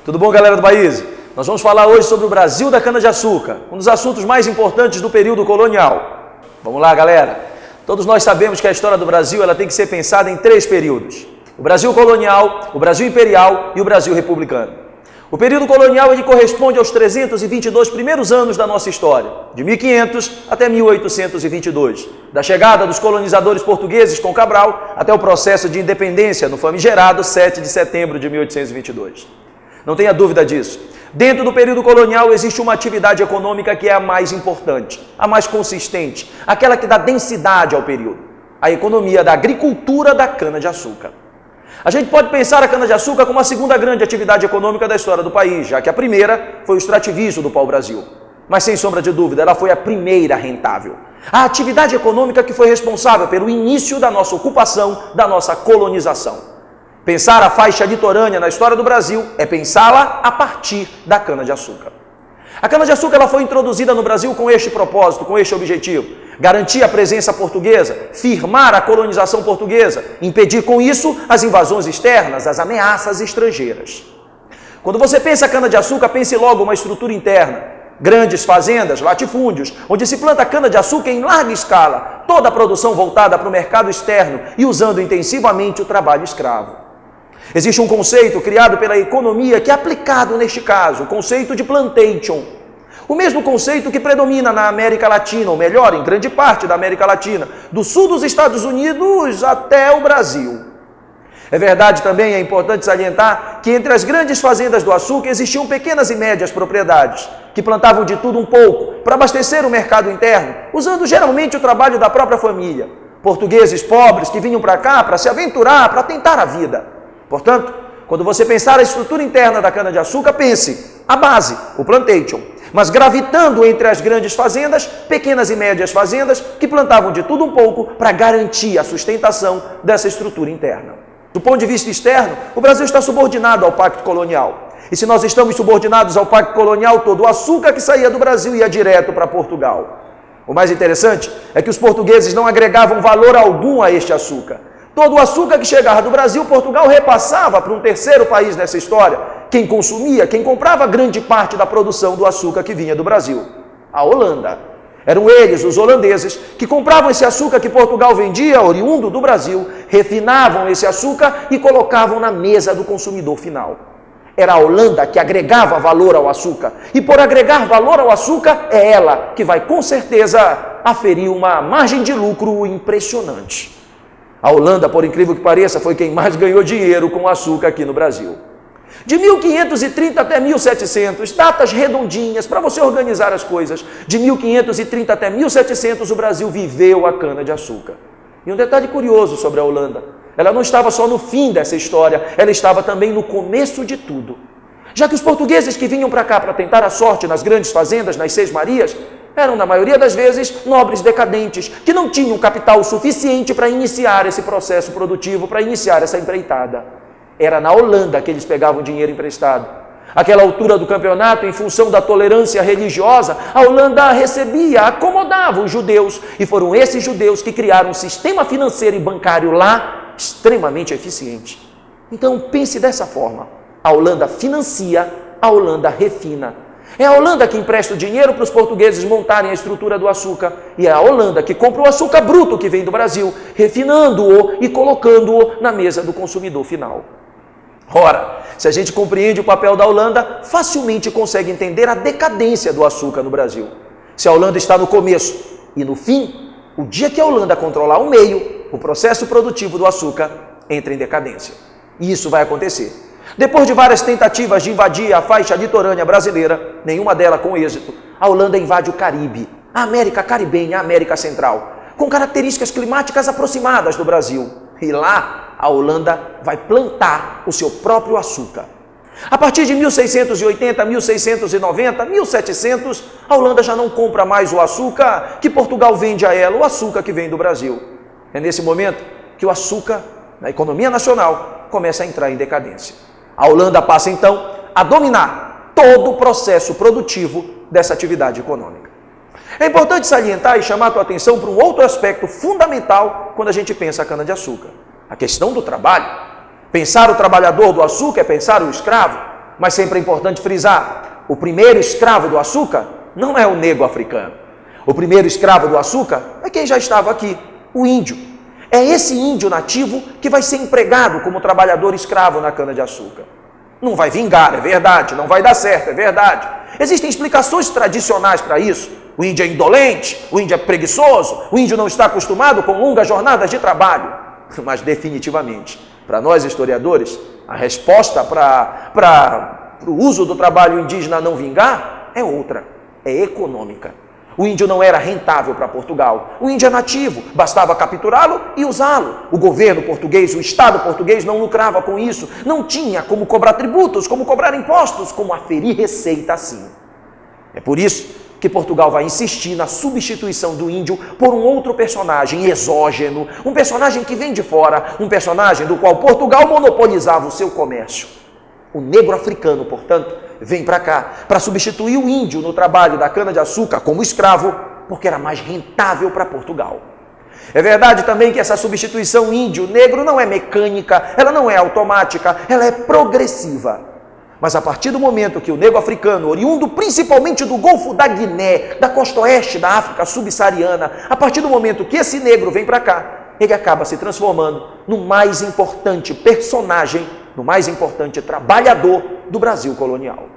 Tudo bom, galera do país? Nós vamos falar hoje sobre o Brasil da cana-de-açúcar, um dos assuntos mais importantes do período colonial. Vamos lá, galera. Todos nós sabemos que a história do Brasil ela tem que ser pensada em 3 períodos. O Brasil colonial, o Brasil imperial e o Brasil republicano. O período colonial ele corresponde aos 322 primeiros anos da nossa história, de 1500 até 1822, da chegada dos colonizadores portugueses com Cabral até o processo de independência no famigerado 7 de setembro de 1822. Não tenha dúvida disso. Dentro do período colonial existe uma atividade econômica que é a mais importante, a mais consistente, aquela que dá densidade ao período, a economia da agricultura da cana-de-açúcar. A gente pode pensar a cana-de-açúcar como a segunda grande atividade econômica da história do país, já que a primeira foi o extrativismo do pau-brasil. Mas sem sombra de dúvida, ela foi a primeira rentável. A atividade econômica que foi responsável pelo início da nossa ocupação, da nossa colonização. Pensar a faixa litorânea na história do Brasil é pensá-la a partir da cana-de-açúcar. A cana-de-açúcar ela foi introduzida no Brasil com este propósito, com este objetivo: garantir a presença portuguesa, firmar a colonização portuguesa, impedir com isso as invasões externas, as ameaças estrangeiras. Quando você pensa cana-de-açúcar, pense logo uma estrutura interna, grandes fazendas, latifúndios, onde se planta cana-de-açúcar em larga escala, toda a produção voltada para o mercado externo e usando intensivamente o trabalho escravo. Existe um conceito criado pela economia que é aplicado neste caso, o conceito de plantation. O mesmo conceito que predomina na América Latina, ou melhor, em grande parte da América Latina, do sul dos Estados Unidos até o Brasil. É verdade também, é importante salientar, que entre as grandes fazendas do açúcar existiam pequenas e médias propriedades, que plantavam de tudo um pouco para abastecer o mercado interno, usando geralmente o trabalho da própria família. Portugueses pobres que vinham para cá para se aventurar, para tentar a vida. Portanto, quando você pensar a estrutura interna da cana-de-açúcar, pense a base, o plantation, mas gravitando entre as grandes fazendas, pequenas e médias fazendas que plantavam de tudo um pouco para garantir a sustentação dessa estrutura interna. Do ponto de vista externo, o Brasil está subordinado ao Pacto Colonial. E se nós estamos subordinados ao Pacto Colonial, todo o açúcar que saía do Brasil ia direto para Portugal. O mais interessante é que os portugueses não agregavam valor algum a este açúcar. Todo o açúcar que chegava do Brasil, Portugal repassava para um terceiro país nessa história. Quem consumia, quem comprava grande parte da produção do açúcar que vinha do Brasil? A Holanda. Eram eles, os holandeses, que compravam esse açúcar que Portugal vendia, oriundo do Brasil, refinavam esse açúcar e colocavam na mesa do consumidor final. Era a Holanda que agregava valor ao açúcar. E por agregar valor ao açúcar, é ela que vai com certeza aferir uma margem de lucro impressionante. A Holanda, por incrível que pareça, foi quem mais ganhou dinheiro com o açúcar aqui no Brasil. De 1530 até 1700, datas redondinhas para você organizar as coisas. De 1530 até 1700, o Brasil viveu a cana-de-açúcar. E um detalhe curioso sobre a Holanda: ela não estava só no fim dessa história, ela estava também no começo de tudo. Já que os portugueses que vinham para cá para tentar a sorte nas grandes fazendas, nas Seis Marias, eram, na maioria das vezes, nobres decadentes, que não tinham capital suficiente para iniciar esse processo produtivo, para iniciar essa empreitada. Era na Holanda que eles pegavam dinheiro emprestado. Àquela altura do campeonato, em função da tolerância religiosa, a Holanda recebia, acomodava os judeus, e foram esses judeus que criaram um sistema financeiro e bancário lá extremamente eficiente. Então, pense dessa forma: a Holanda financia, a Holanda refina. É a Holanda que empresta o dinheiro para os portugueses montarem a estrutura do açúcar. E é a Holanda que compra o açúcar bruto que vem do Brasil, refinando-o e colocando-o na mesa do consumidor final. Ora, se a gente compreende o papel da Holanda, facilmente consegue entender a decadência do açúcar no Brasil. Se a Holanda está no começo e no fim, o dia que a Holanda controlar o meio, o processo produtivo do açúcar entra em decadência. E isso vai acontecer. Depois de várias tentativas de invadir a faixa litorânea brasileira, nenhuma delas com êxito, a Holanda invade o Caribe, a América Caribenha, a América Central, com características climáticas aproximadas do Brasil. E lá, a Holanda vai plantar o seu próprio açúcar. A partir de 1680, 1690, 1700, a Holanda já não compra mais o açúcar que Portugal vende a ela, o açúcar que vem do Brasil. É nesse momento que o açúcar, na economia nacional, começa a entrar em decadência. A Holanda passa, então, a dominar todo o processo produtivo dessa atividade econômica. É importante salientar e chamar a tua atenção para um outro aspecto fundamental quando a gente pensa a cana-de-açúcar: a questão do trabalho. Pensar o trabalhador do açúcar é pensar o escravo. Mas sempre é importante frisar, o primeiro escravo do açúcar não é o negro africano. O primeiro escravo do açúcar é quem já estava aqui, o índio. É esse índio nativo que vai ser empregado como trabalhador escravo na cana-de-açúcar. Não vai vingar, é verdade, não vai dar certo, é verdade. Existem explicações tradicionais para isso. O índio é indolente, o índio é preguiçoso, o índio não está acostumado com longas jornadas de trabalho. Mas definitivamente, para nós historiadores, a resposta para o uso do trabalho indígena não vingar é outra, é econômica. O índio não era rentável para Portugal. O índio é nativo, bastava capturá-lo e usá-lo. O governo português, o Estado português não lucrava com isso. Não tinha como cobrar tributos, como cobrar impostos, como aferir receita assim. É por isso que Portugal vai insistir na substituição do índio por um outro personagem exógeno, um personagem que vem de fora, um personagem do qual Portugal monopolizava o seu comércio. O negro africano, portanto, vem para cá para substituir o índio no trabalho da cana-de-açúcar como escravo, porque era mais rentável para Portugal. É verdade também que essa substituição índio-negro não é mecânica, ela não é automática, ela é progressiva. Mas a partir do momento que o negro africano, oriundo principalmente do Golfo da Guiné, da costa oeste da África subsaariana, a partir do momento que esse negro vem para cá, ele acaba se transformando no mais importante personagem, no mais importante trabalhador do Brasil colonial.